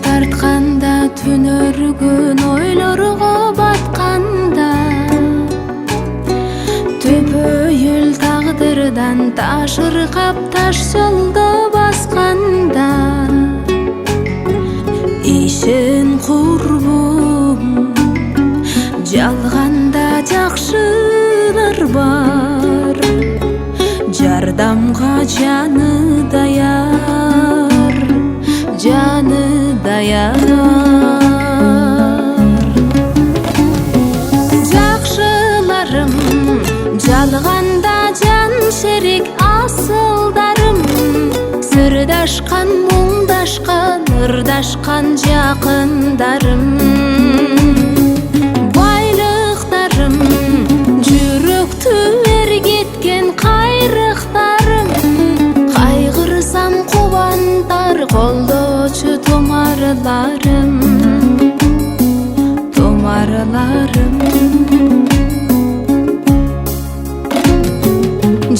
Тартқанда түнөргүн ойлорго батканда төпөйүл тагдырдан ташыркап таш жолдо басканда ишин курбум жалганда жакшылар бар жардамга жаны даяр жаны dayar Жақшыларым жалғанда жан шерик асылдарым сырдашқан мұңдашқан ырдашқан жақындарым байлықтарым жүректі ергеткен қайрықтарым қайғырсам қуантар қолдоочу томарларым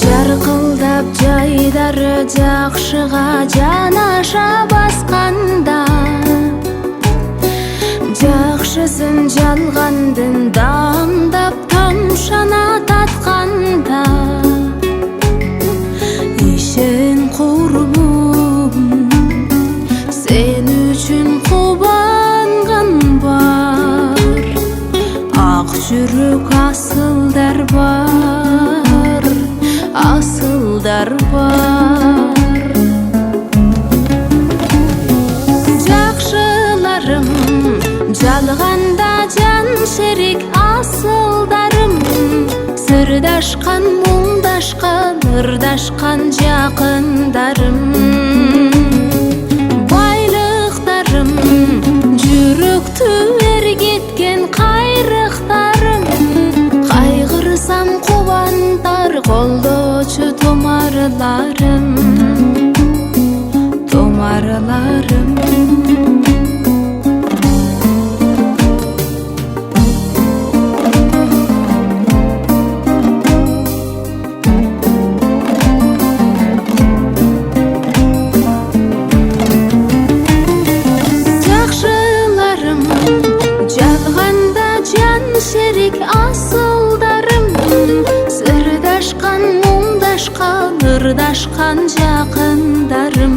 жарқылдап жайдары жакшыга жанаша басканда жакшысын жалгандын дамдап тамшана татканда ишен курбум сен үчүн кубанган бар ак жүрөк асылдар бар асылдар бар жакшыларым жалганда жан шерик асылдарым сырдашкан мұңдашкан ырдашкан жакындарым жүрөктү ергеткен кайрыктарым кайгырсам кубантар колдоочу томарларым шерик асылдарым сырдашкан мұңдашкан ырдашкан жакындарым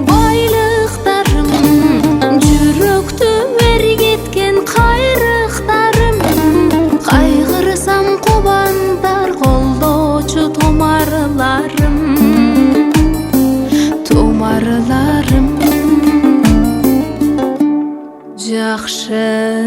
байлыктарым жүрөктү эргеткен кайрыктарым кайгырсам кубантар колдоочу томарларым жакшы